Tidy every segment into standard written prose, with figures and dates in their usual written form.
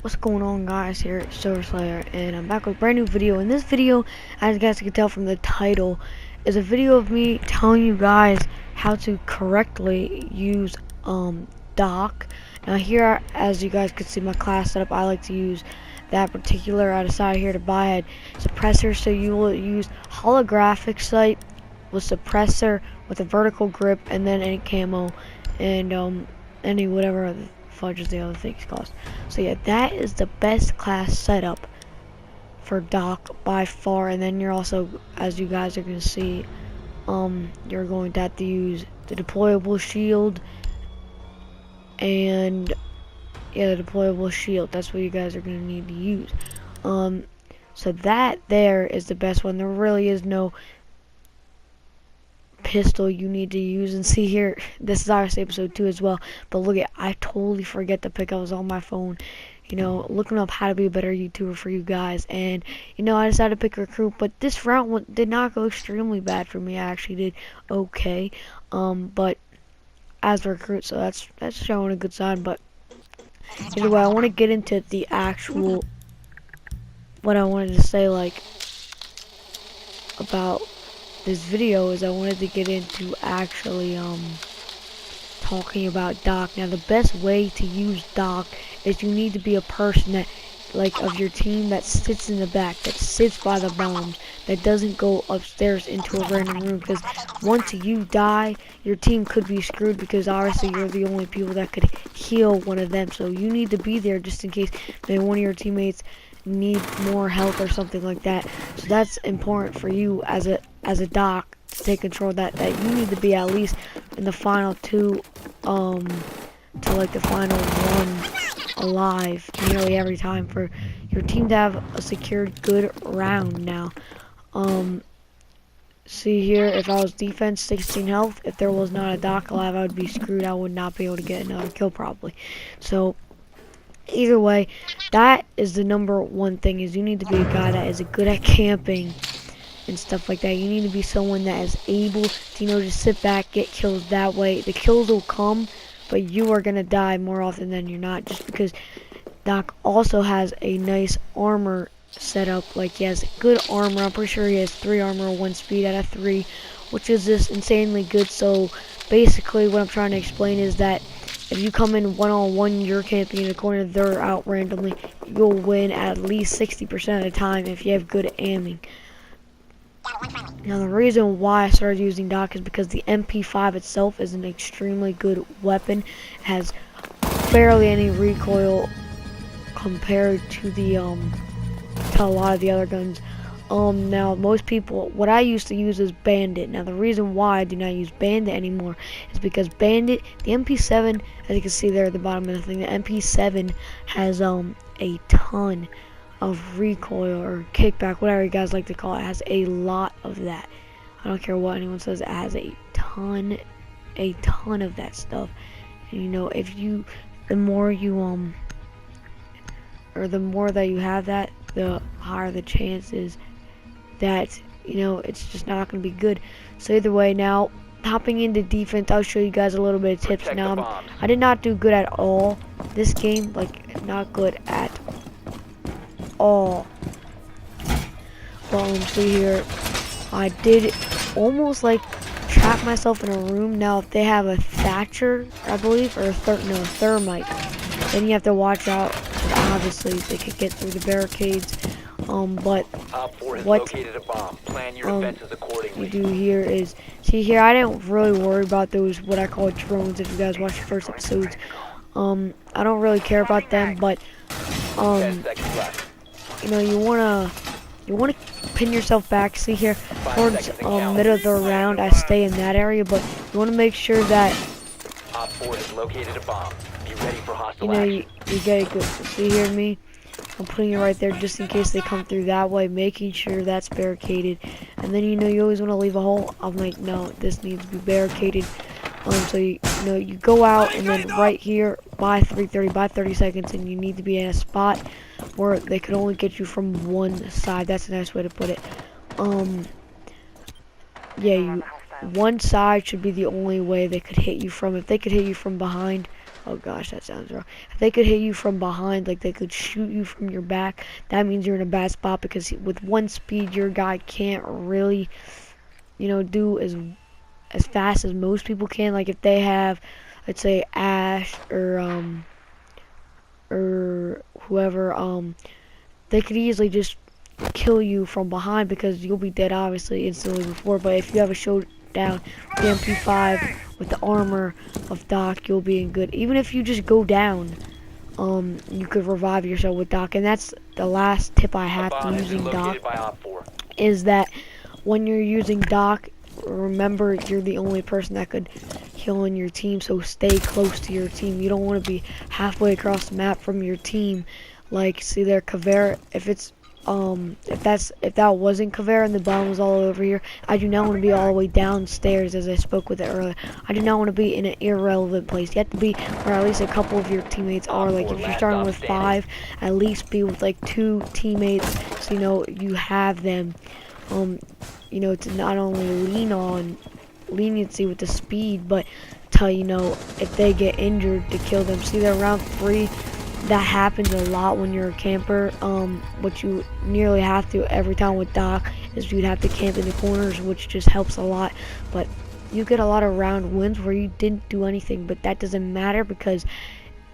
What's going on, guys? Here at Silver Slayer, and I'm back with a brand new video. In this video, as you guys can tell from the title, is a video of me telling you guys how to correctly use dock. Now here, as you guys can see my class setup, I like to use that particular. I decided here to buy a suppressor, so you will use holographic sight with suppressor with a vertical grip, and then any camo and any whatever other fudges the other things cost. So yeah, that is the best class setup for dock by far. And then you're also, as you guys are gonna see, you're going to have to use the deployable shield, and yeah, the deployable shield, that's what you guys are gonna need to use. So that there is the best one. There really is no pistol you need to use. And see here, this is obviously episode 2 as well, but look at, I totally forget to pick up. I was on my phone, you know, looking up how to be a better YouTuber for you guys, and you know, I decided to pick recruit. But this round did not go extremely bad for me. I actually did okay, but as a recruit, so that's showing a good sign. But either way, I want to get into the actual what I wanted to say, like, about this video. Is I wanted to get into actually talking about dock. Now the best way to use dock is you need to be a person that, like, of your team that sits in the back, that sits by the bombs, that doesn't go upstairs into a random room, because once you die, your team could be screwed, because obviously you're the only people that could heal one of them. So you need to be there just in case maybe one of your teammates need more health or something like that. So that's important for you as a dock to take control of that you need to be at least in the final 2 to like the final 1 alive nearly every time for your team to have a secured good round. Now see here, if I was defense 16 health, if there was not a dock alive, I would be screwed. I would not be able to get another kill probably. So either way, that is the number one thing, is you need to be a guy that is good at camping and stuff like that. You need to be someone that is able to, you know, just sit back, get kills. That way the kills will come, but you are gonna die more often than you're not, just because Doc also has a nice armor setup. Like, he has good armor. I'm pretty sure he has 3 armor, 1 speed out of 3, which is just insanely good. So basically what I'm trying to explain is that if you come in one-on-one, you're camping in a corner, they're out randomly, you'll win at least 60% of the time if you have good aiming. Now the reason why I started using dock is because the MP5 itself is an extremely good weapon. It has barely any recoil compared to the to a lot of the other guns. Now most people, what I used to use is Bandit. Now the reason why I do not use Bandit anymore is because Bandit, the MP7, as you can see there at the bottom of the thing, the MP7 has a ton of recoil or kickback, whatever you guys like to call it. It has a lot of that. I don't care what anyone says, it has a ton of that stuff. And you know, if you, the more you or the more that you have that, the higher the chances that, you know, it's just not going to be good. So either way, now hopping into defense, I'll show you guys a little bit of tips. Now I did not do good at all this game, like not good at all. Well, see here, I did almost like trap myself in a room. Now if they have a Thatcher, I believe, or a thermite, then you have to watch out. Obviously they could get through the barricades. But what you do here is, see here, I didn't really worry about those, what I call drones. If you guys watch the first episodes, I don't really care about them. But you know, you wanna pin yourself back. See here, towards middle of the round, I stay in that area, but you want to make sure that you know you get it good. See here, me, I'm putting it right there just in case they come through that way, making sure that's barricaded. And then, you know, you always want to leave a hole. I'm like, no, this needs to be barricaded. So you know, you go out, and then right here by 3:30, by 30 seconds, and you need to be in a spot where they could only get you from one side. That's a nice way to put it. Yeah, one side should be the only way they could hit you from. If they could hit you from behind oh gosh, that sounds wrong. If they could hit you from behind, like they could shoot you from your back, that means you're in a bad spot, because with one speed, your guy can't really, do as fast as most people can. Like if they have, let's say Ash or whoever, they could easily just kill you from behind, because you'll be dead obviously instantly before. But if you have a showdown with the MP5 with the armor of Doc, you'll be in good. Even if you just go down, you could revive yourself with Doc. And that's the last tip I have to using Doc, is that when you're using Doc, remember you're the only person that could heal in your team, so stay close to your team. You don't want to be halfway across the map from your team. Like, see there, Kavera, if that wasn't Kavera and the bomb was all over here, I do not want to be all the way downstairs, as I spoke with it earlier. I do not want to be in an irrelevant place. You have to be where at least a couple of your teammates are. Like if you're starting with 5, at least be with like 2 teammates, so you have them, to not only lean on leniency with the speed, but tell if they get injured, to kill them. See there, round 3, that happens a lot when you're a camper. What you nearly have to every time with Doc is you'd have to camp in the corners, which just helps a lot. But you get a lot of round wins where you didn't do anything, but that doesn't matter, because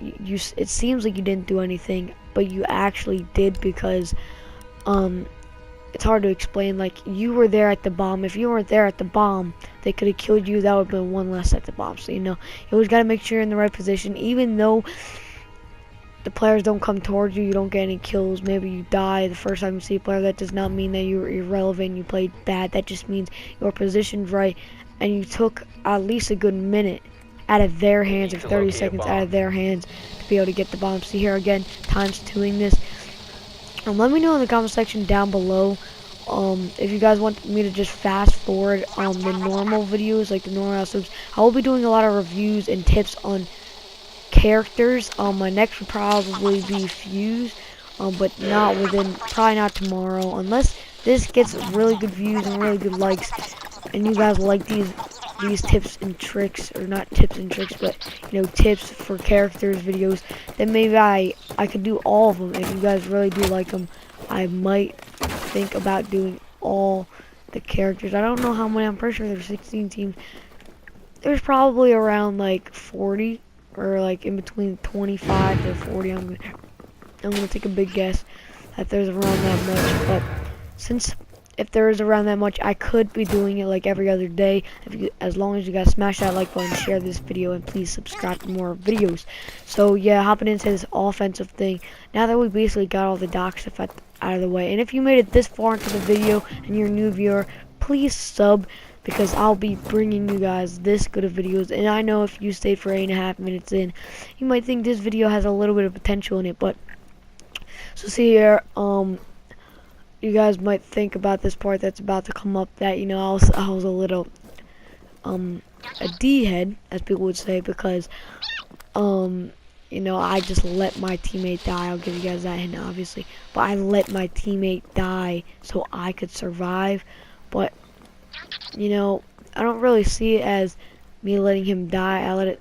it seems like you didn't do anything, but you actually did, because it's hard to explain. Like, you were there at the bomb. If you weren't there at the bomb, they could have killed you. That would have been one less at the bomb. So you always got to make sure you're in the right position. Even though the players don't come towards you, you don't get any kills, maybe you die the first time you see a player, that does not mean that you were irrelevant, you played bad. That just means you were positioned right, and you took at least a good minute out of their hands, or 30 seconds out of their hands, to be able to get the bomb. See here again, times 2ing this. Let me know in the comment section down below if you guys want me to just fast forward the normal videos, like the normal episodes. I will be doing a lot of reviews and tips on characters. My next would probably be Fuse, but probably not tomorrow, unless this gets really good views and really good likes, and you guys like these tips and tricks, or not tips and tricks, but tips for characters videos. Then maybe I could do all of them. If you guys really do like them, I might think about doing all the characters. I don't know how many. I'm pretty sure there's 16 teams. There's probably around like 40, or like in between 25 to 40. I'm gonna take a big guess that there's around that much. But if there is around that much, I could be doing it like every other day. As long as you guys smash that like button, share this video, and please subscribe for more videos. So yeah, hopping into this offensive thing. Now that we basically got all the Doc stuff out of the way, and if you made it this far into the video and you're a new viewer, please sub, because I'll be bringing you guys this good of videos. And I know if you stayed for 8.5 minutes in, you might think this video has a little bit of potential in it. But so see here, you guys might think about this part that's about to come up, that I was a little a D-head, as people would say, because I just let my teammate die. I'll give you guys that hint, obviously, but I let my teammate die so I could survive. But I don't really see it as me letting him die.